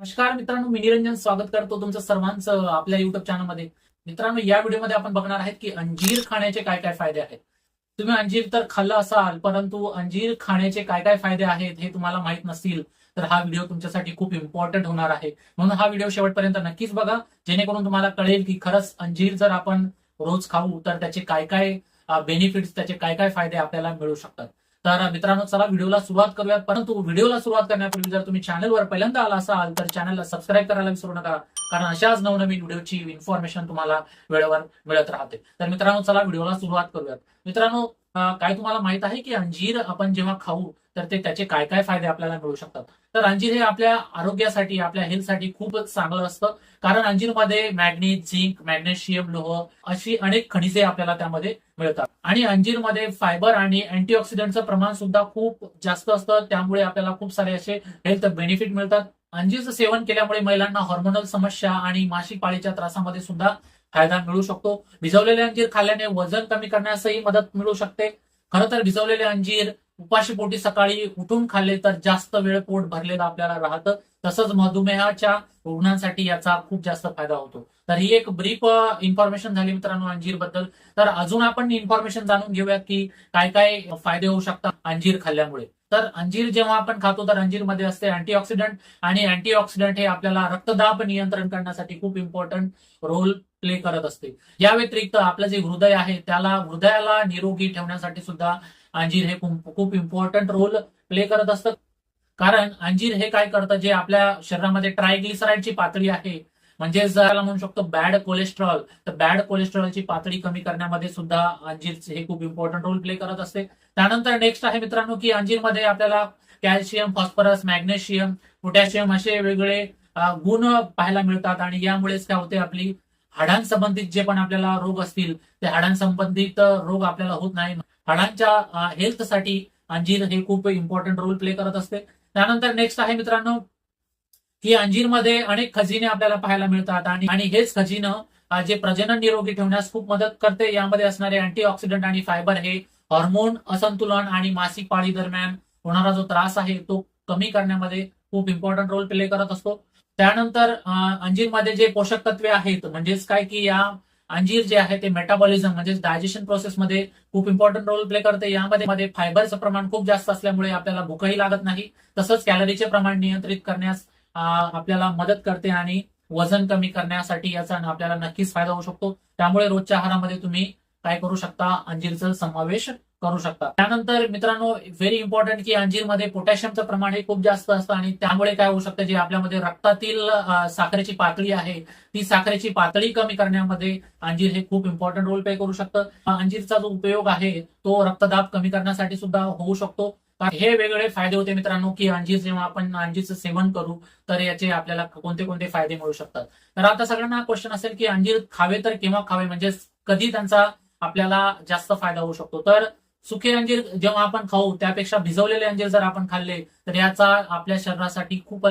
नमस्कार मित्रांनो, मी निरंजन स्वागत करतो तुमचं सर्वांचं आपल्या युट्यूब चॅनलमध्ये. मित्रांनो, या व्हिडिओमध्ये आपण बघणार आहेत की अंजीर खाण्याचे काय काय फायदे आहेत. तुम्ही अंजीर तर खाल्लं असाल, परंतु अंजीर खाण्याचे काय काय फायदे आहेत हे तुम्हाला माहित नसतील तर हा व्हिडिओ तुमच्यासाठी खूप इम्पॉर्टंट होणार आहे. म्हणून हा व्हिडिओ शेवटपर्यंत नक्कीच बघा, जेणेकरून तुम्हाला कळेल की खरंच अंजीर जर आपण रोज खाऊ तर त्याचे काय काय बेनिफिट्स, त्याचे काय काय फायदे आपल्याला मिळू शकतात. तर मित्रांनो, चला व्हिडिओला सुरुवात करूयात. परंतु व्हिडिओला सुरुवात करण्यापूर्वी जर तुम्ही चॅनलवर पहिल्यांदा आला असाल तर चॅनलला सबस्क्राईब करायला विसरू नका, कारण अशाच नवनवीन व्हिडिओची इन्फॉर्मेशन तुम्हाला वेळेवर मिळत राहते. तर मित्रांनो, चला व्हिडिओला सुरुवात करूयात. मित्रांनो, काय तुम्हाला माहित आहे की अंजीर आपण जेव्हा खाऊ तर त्याचे काय काय फायदे आपल्याला मिळू शकतात. तर अंजीर हे आपल्या आरोग्यासाठी, आपल्या हेल्थसाठी खूपच चांगलं असतं, कारण अंजीरमध्ये मॅग्नीज, झिंक, मॅग्नेशियम, लोह अशी अनेक खनिजे आपल्याला त्यामध्ये मिळतात. आणि अंजीरमध्ये फायबर आणि अँटीऑक्सिडंटचं प्रमाण सुद्धा खूप जास्त असतं, त्यामुळे आपल्याला खूप सारे असे हेल्थ बेनिफिट मिळतात. अंजीरचं सेवन केल्यामुळे महिलांना हॉर्मोनल समस्या आणि मासिक पाळीच्या त्रासामध्ये सुद्धा फायदा मिळू शकतो. भिजवलेले अंजीर खाल्ल्याने वजन कमी करण्यासही मदत मिळू शकते. खरं तर भिजवलेले अंजीर उपाशी पोटी सकाळी उठून खाल्ले तर जास्त वेळ पोट भरलेलं आपल्याला राहतं. तसंच मधुमेहाच्या रुग्णांसाठी याचा खूप जास्त फायदा होतो. तर ही एक ब्रीफ इन्फॉर्मेशन झाली मित्रांनो अंजीर बद्दल. तर अजून आपण इन्फॉर्मेशन जाणून घेऊया की काय काय फायदे होऊ शकतात अंजीर खाल्ल्यामुळे. तर अंजीर जेव्हा आपण खातो तर अंजीरमध्ये असते अँटीऑक्सिडंट, आणि अँटीऑक्सिडंट हे आपल्याला रक्तदाब नियंत्रण करण्यासाठी खूप इम्पॉर्टंट रोल प्ले करत असते. या व्यतिरिक्त आपलं जे हृदय आहे हृदयाला निरोगी ठेवण्यासाठी सुद्धा अंजीर हे खूप इम्पॉर्टंट रोल प्ले करत असतं. कारण अंजीर हे काय करतं, जे आपल्या शरीरामध्ये ट्रायग्लिसराईडची पातळी आहे, म्हणजे जर म्हणू शकतो बॅड कोलेस्ट्रॉल, तर बॅड कोलेस्ट्रॉलची पातळी कमी करण्यामध्ये सुद्धा अंजीर हे खूप इम्पॉर्टंट रोल प्ले करत असते. त्यानंतर नेक्स्ट आहे मित्रांनो की अंजीरमध्ये आपल्याला कॅल्शियम, फॉस्फरस, मॅग्नेशियम, पोटॅशियम असे वेगळे गुण पाहायला मिळतात. आणि यामुळेच काय होते, आपली हाडांसंबंधित जे पण आपल्याला रोग असतील ते हाडांसंबंधित रोग आपल्याला होत नाही. हाडांच्या हेल्थसाठी अंजीर हे खूप इम्पॉर्टंट रोल प्ले करत असते. त्यानंतर नेक्स्ट आहे मित्रांनो की अंजीरमध्ये अनेक खजिने आपल्याला पाहायला मिळतात, आणि हेच खजिनं जे प्रजनन निरोगी ठेवण्यास खूप मदत करते. यामध्ये असणारे अँटीऑक्सिडंट आणि फायबर हे हॉर्मोन असंतुलन आणि मासिक पाळी दरम्यान होणारा जो त्रास आहे तो कमी करण्यामध्ये खूप इम्पॉर्टंट रोल प्ले करत असतो. त्यानंतर अंजीरमध्ये जे पोषक तत्वे आहेत, म्हणजेच काय की या अंजीर जे आहे ते मेटाबॉलिझम म्हणजेच डायजेशन प्रोसेसमध्ये खूप इम्पॉर्टंट रोल प्ले करते. यामध्ये फायबरचं प्रमाण खूप जास्त असल्यामुळे आपल्याला भूकही लागत नाही. तसंच कॅलरीचे प्रमाण नियंत्रित करण्यास आपल्याला मदत करते, आणि वजन कमी करण्यासाठी याचा आपल्याला नक्कीच फायदा होऊ शकतो. त्यामुळे रोजच्या आहारामध्ये तुम्ही काय करू शकता, अंजीरचा समावेश करू शकता. त्यानंतर मित्रांनो, व्हेरी इम्पॉर्टंट की अंजीरमध्ये पोटॅशियमचं प्रमाण हे खूप जास्त असतं, आणि त्यामुळे काय होऊ शकतं, जे आपल्यामध्ये रक्तातील साखरेची पातळी आहे ती साखरेची पातळी कमी करण्यामध्ये अंजीर हे खूप इम्पॉर्टंट रोल प्ले करू शकतं. अंजीरचा जो उपयोग आहे तो रक्तदाब कमी करण्यासाठी सुद्धा होऊ शकतो. हे वेगवेगळे फायदे होते मित्रांनो की अंजीर जेव्हा आपण अंजीरचं सेवन करू तर याचे आपल्याला कोणते कोणते फायदे मिळू शकतात. तर आता सगळ्यांना क्वेश्चन असेल की अंजीर खावे तर केव्हा खावे, म्हणजे कधी त्यांचा आपल्याला जास्त फायदा होऊ शकतो. तर सुके अंजीर जेव्हा आपण खाऊ त्यापेक्षा भिजवलेले अंजीर जर आपण खाल्ले तर याचा आपल्या शरीरासाठी खूप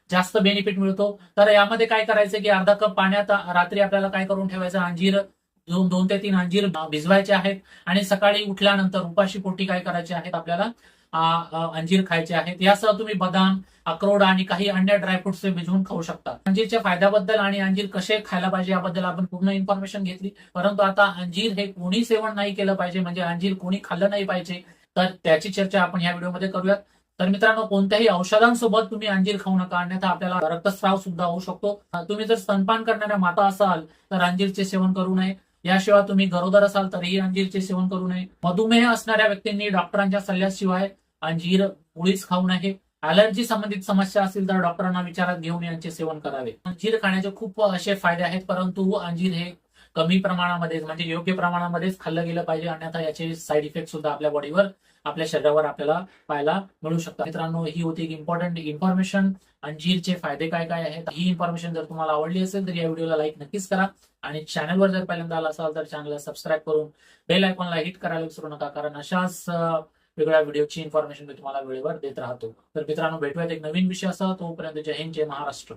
जास्त बेनिफिट मिळतो. तर यामध्ये काय करायचं की अर्धा कप पाण्यात रात्री आपल्याला काय करून ठेवायचं, अंजीर 2 ते 3 अंजीर भिजवायचे आहेत, आणि सकाळी उठल्यानंतर उपाशी पोटी काय करायचे आहेत, आपल्याला अंजीर खायचे आहेत. यासह तुम्ही बदाम, अक्रोड आणि काही अन्य ड्रायफ्रुट्स भिजवून खाऊ शकता. अंजीरच्या फायद्याबद्दल आणि अंजीर कसे खायला पाहिजे याबद्दल आपण पूर्ण इन्फॉर्मेशन घेतली. परंतु आता अंजीर हे कोणी सेवन नाही केलं पाहिजे, म्हणजे अंजीर कोणी खाल्लं नाही पाहिजे, तर त्याची चर्चा आपण या व्हिडिओमध्ये करूयात. तर मित्रांनो, कोणत्याही औषधांसोबत तुम्ही अंजीर खाऊ नका, अन्यथा आपल्याला रक्तस्राव सुद्धा होऊ शकतो. तुम्ही जर स्तनपान करणाऱ्या माता असाल तर अंजीरचे सेवन करू नये. याशिवाय तुम्ही गरोदर असाल तरीही अंजीरचे सेवन करू नये. मधुमेह असणाऱ्या व्यक्तींनी डॉक्टरांच्या सल्ल्याशिवाय अंजीर मुळीच खाऊ नये. अलर्जी संबंधित समस्या असतील तर डॉक्टरांना विचारात घेऊन यांचे सेवन करावे. अंजीर खाण्याचे खूप असे फायदे आहेत, परंतु अंजीर हे कमी प्रमाणामध्ये, म्हणजे योग्य प्रमाणामध्येच खाल्लं गेलं पाहिजे, अन्यथा याचे साईड इफेक्ट सुद्धा आपल्या बॉडीवर, आपल्या शरीरावर आपल्याला पाहायला मिळू शकतात. मित्रांनो, ही होती एक इम्पॉर्टंट इन्फॉर्मेशन, अंजीरचे फायदे काय काय आहेत. ही इन्फॉर्मेशन जर तुम्हाला आवडली असेल तर या व्हिडिओला लाईक नक्कीच करा, आणि चॅनलवर जर पहिल्यांदा आला असाल तर चॅनलला सबस्क्राईब करून बेल आयकॉनला हिट करायला विसरू नका, कारण अशाच वेगळ्या व्हिडिओची इन्फॉर्मेशन मी तुम्हाला वेळेवर देत राहतो. तर मित्रांनो, भेटूयात एक नवीन विषय असा. तोपर्यंत जय हिंद, जय महाराष्ट्र.